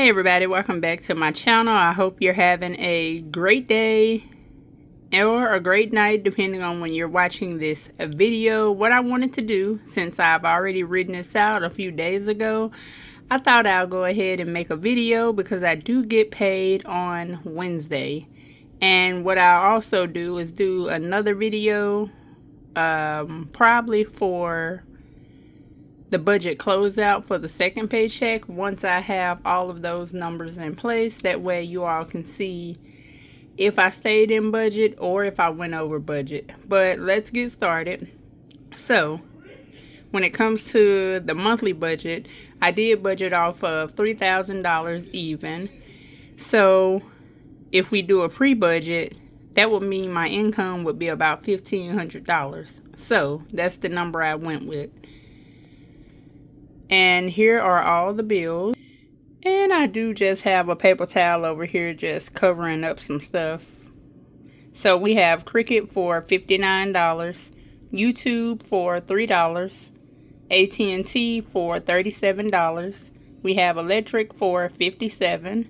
Hey everybody, welcome back to my channel. I hope you're having a great day or a great night depending on when you're watching this video. What I wanted to do, since I've already written this out a few days ago, I thought I'll go ahead and make a video because I do get paid on Wednesday. And what I'll also do is do another video probably for the budget closeout for the second paycheck once I have all of those numbers in place. That way you all can see if I stayed in budget or if I went over budget. But let's get started. So when it comes to the monthly budget, I did budget off of $3,000 even. So if we do a pre-budget, that would mean my income would be about $1,500. So that's the number I went with. And here are all the bills. And I do just have a paper towel over here just covering up some stuff. So we have Cricket for $59, YouTube for $3, AT&T for $37. We have electric for $57.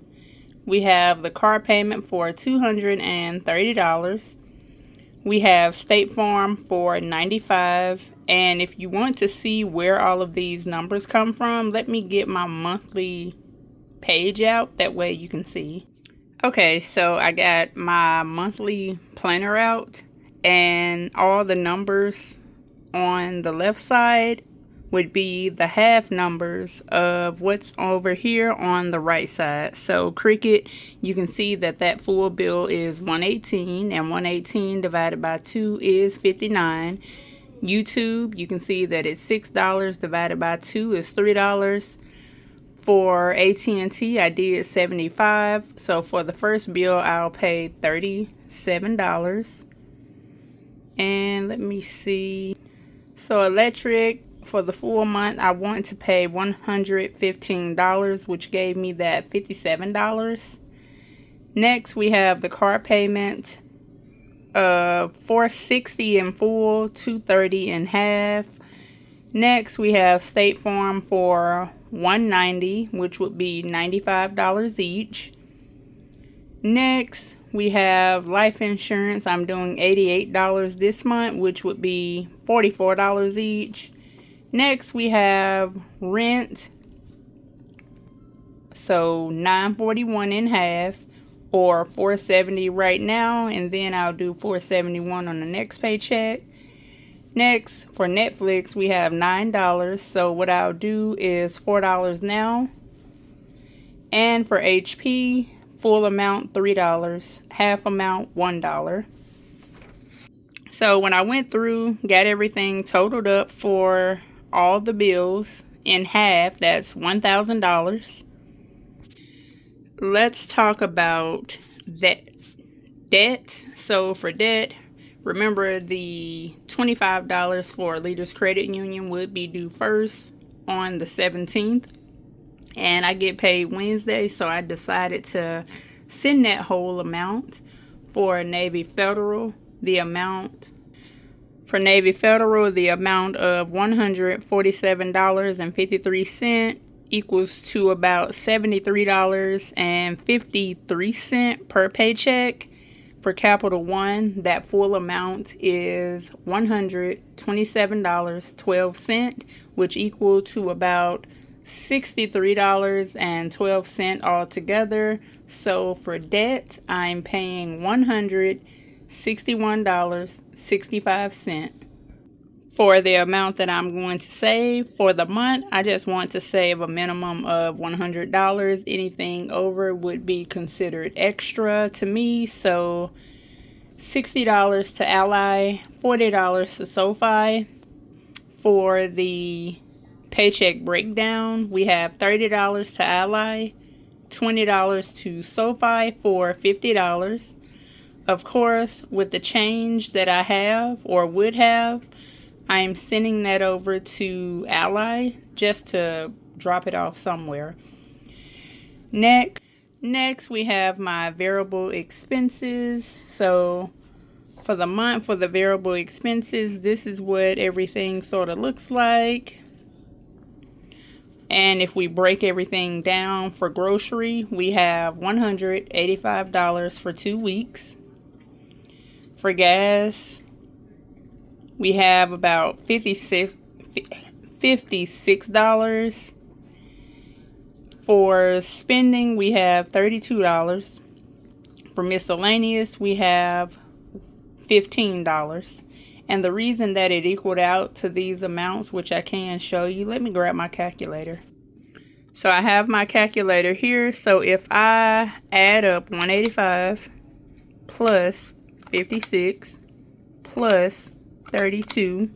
We have the car payment for $230. We have State Farm for $95. And if you want to see where all of these numbers come from, let me get my monthly page out. That way you can see. Okay, so I got my monthly planner out, and all the numbers on the left side would be the half numbers of what's over here on the right side. So Cricket, you can see that that full bill is $118, and 118 divided by 2 is 59. YouTube, you can see that it's $6 divided by 2 is $3. For AT&T, I did $75. So for the first bill, I'll pay $37. And let me see. So electric, for the full month, I want to pay $115, which gave me that $57. Next, we have the car payment of $460 in full, $230 in half. Next, we have State Farm for $190, which would be $95 each. Next, we have life insurance. I'm doing $88 this month, which would be $44 each. Next, we have rent, so $941 in half, or $470 right now, and then I'll do $471 on the next paycheck. Next, for Netflix, we have $9, so what I'll do is $4 now. And for HP, full amount $3, half amount $1. So when I went through, got everything totaled up for all the bills in half, that's $1,000. Let's talk about that debt. So for debt, remember the $25 for Leaders Credit Union would be due first on the 17th. And I get paid Wednesday, so I decided to send that whole amount. For Navy Federal, the amount of $147.53 equals to about $73.53 per paycheck. For Capital One, that full amount is $127.12, which equal to about $63.12 altogether. So for debt, I'm paying $161.65. For the amount that I'm going to save for the month, I just want to save a minimum of $100. Anything over would be considered extra to me. So $60 to Ally, $40 to SoFi. For the paycheck breakdown, we have $30 to Ally, $20 to SoFi for $50. Of course, with the change that I have or would have, I'm sending that over to Ally just to drop it off somewhere. Next, we have my variable expenses. So for the month, for the variable expenses, this is what everything sort of looks like. And if we break everything down for grocery, we have $185 for 2 weeks. For gas, we have about $56. For spending, we have $32. For miscellaneous, we have $15. And the reason that it equaled out to these amounts, which I can show you, let me grab my calculator. So I have my calculator here. So if I add up 185 plus 56 plus 32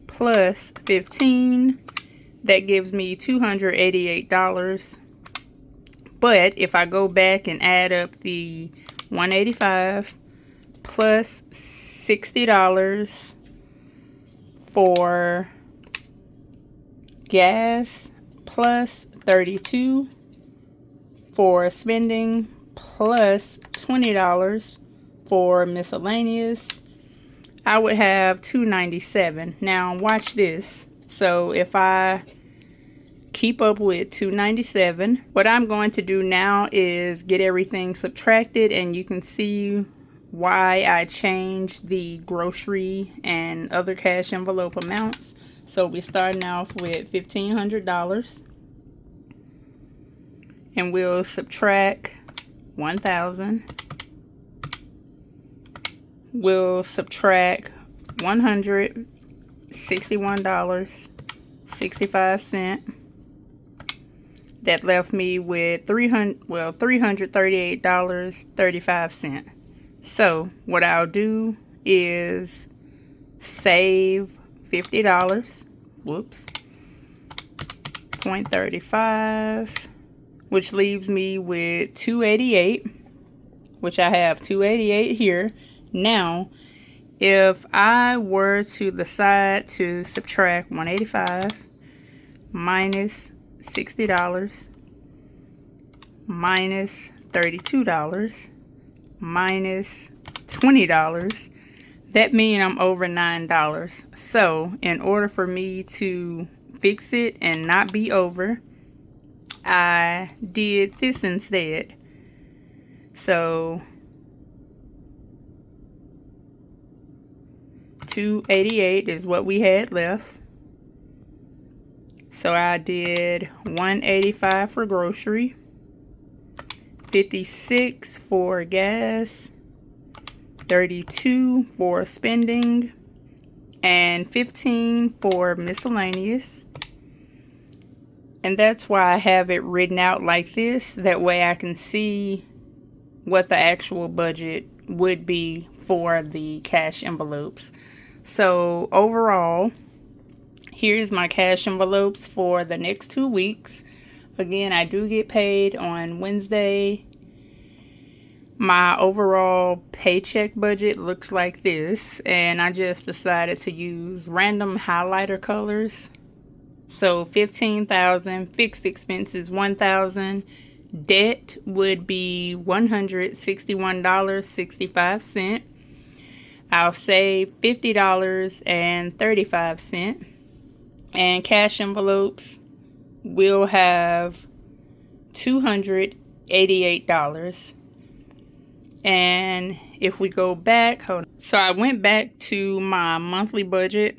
plus 15, that gives me $288. But if I go back and add up the 185 plus $60 for gas plus 32 for spending plus $20 for miscellaneous, I would have $297. Now watch this. So if I keep up with $297, what I'm going to do now is get everything subtracted, and you can see why I changed the grocery and other cash envelope amounts. So we're starting off with $1,500, and we'll subtract 1,000. We'll subtract $161.65. That left me with $338.35. So what I'll do is save $50. Whoops. 0.35, which leaves me with $288, which I have $288 here. Now, if I were to decide to subtract 185 minus $60 minus $32 minus $20, that means I'm over $9. So in order for me to fix it and not be over, I did this instead. So $288 is what we had left. So I did $185 for grocery, $56 for gas, $32 for spending, and $15 for miscellaneous. And that's why I have it written out like this. That way I can see what the actual budget would be for the cash envelopes. So overall, here's my cash envelopes for the next 2 weeks. Again, I do get paid on Wednesday. My overall paycheck budget looks like this, and I just decided to use random highlighter colors. So $15,000, fixed expenses $1,000, debt would be $161.65. I'll save $50.35, and cash envelopes will have $288. And if we go back, hold on. So I went back to my monthly budget.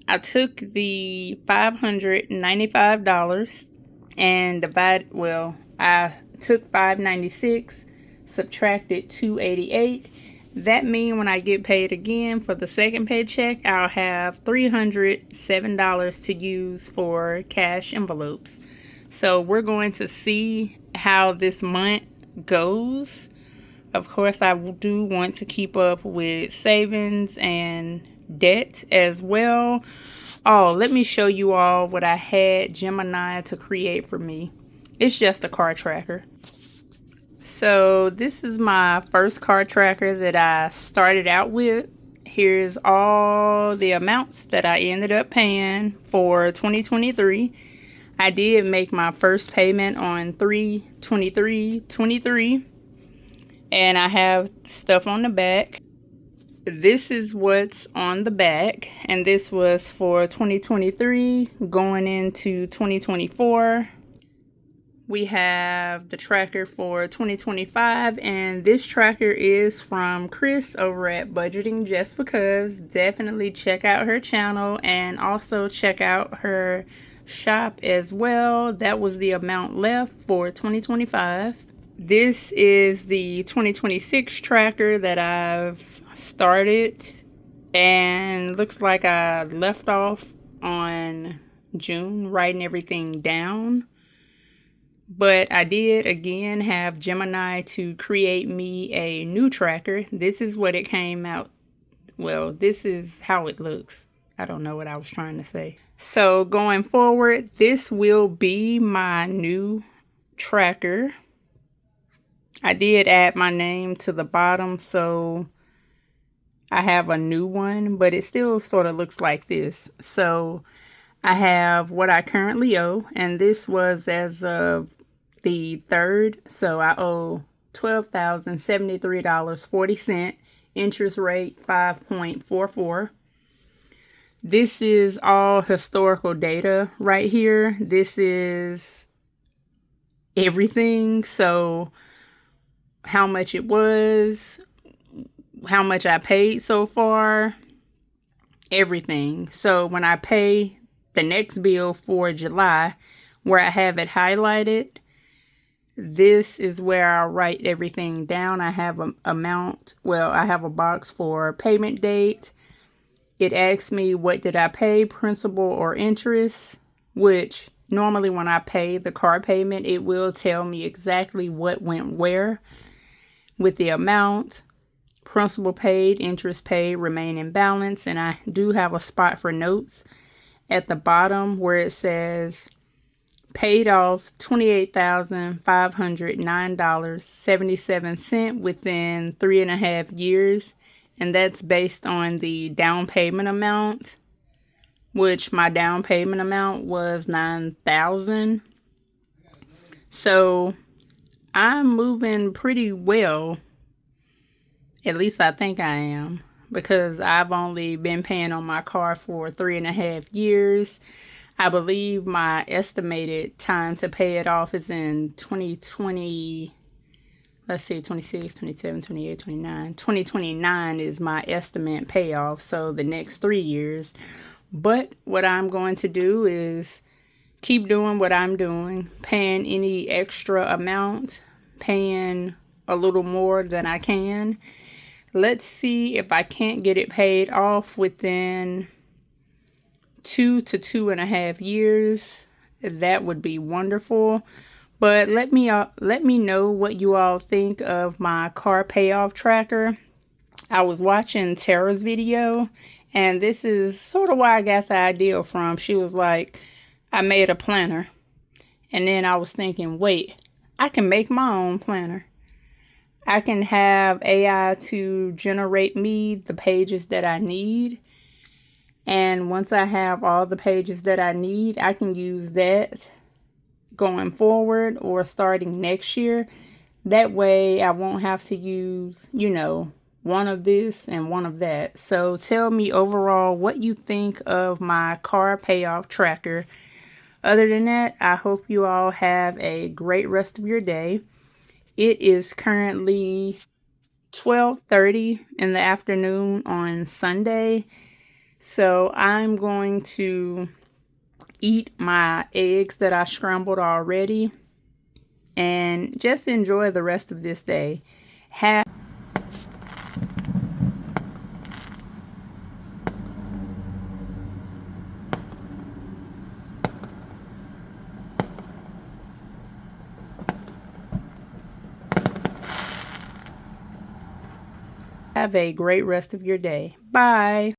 I took the $595 and I took $596, subtracted $288. That means when I get paid again for the second paycheck, I'll have $307 to use for cash envelopes. So we're going to see how this month goes. Of course, I do want to keep up with savings and debt as well. Oh, let me show you all what I had Gemini to create for me. It's just a card tracker. So this is my first card tracker that I started out with. Here's all the amounts that I ended up paying for 2023. I did make my first payment on 3/23/23, and I have stuff on the back. this is what's on the back, and this was for 2023 going into 2024. We have the tracker for 2025, and this tracker is from Chris over at Budgeting Just Because. Definitely check out her channel and also check out her shop as well. That was the amount left for 2025. This is the 2026 tracker that I've started, and looks like I left off on June writing everything down. But I did again have Gemini to create me a new tracker. This is what it came out. Well, this is how it looks. I don't know what I was trying to say. So going forward, this will be my new tracker. I did add my name to the bottom, so I have a new one, but it still sort of looks like this. So I have what I currently owe, and this was as of the 3rd, so I owe $12,073.40, interest rate 5.44. This is all historical data right here. This is everything. So how much it was, how much I paid so far, everything. So when I pay the next bill for July, where I have it highlighted, this is where I write everything down. I have an amount. Well, I have a box for payment date. It asks me what did I pay, principal or interest, which normally when I pay the car payment, it will tell me exactly what went where with the amount, principal paid, interest paid, remaining balance. And I do have a spot for notes at the bottom where it says paid off $28,509.77 within 3.5 years. And that's based on the down payment amount, which my down payment amount was $9,000. So I'm moving pretty well. At least I think I am, because I've only been paying on my car for 3.5 years. I believe my estimated time to pay it off is in 2020. Let's see, 26, 27, 28, 29. 2029 is my estimate payoff, so the next 3 years. But what I'm going to do is keep doing what I'm doing, paying any extra amount, paying a little more than I can. Let's see if I can't get it paid off within 2 to 2.5 years. That would be wonderful. But let me know what you all think of my car payoff tracker. I was watching Tara's video, and this is sort of where I got the idea from. She was like, I made a planner. And then I was thinking, wait, I can make my own planner. I can have AI to generate me the pages that I need. And once I have all the pages that I need, I can use that going forward or starting next year. That way I won't have to use, one of this and one of that. So tell me overall what you think of my car payoff tracker. Other than that, I hope you all have a great rest of your day. It is currently 12:30 in the afternoon on Sunday. So I'm going to eat my eggs that I scrambled already and just enjoy the rest of this day. Have a great rest of your day. Bye.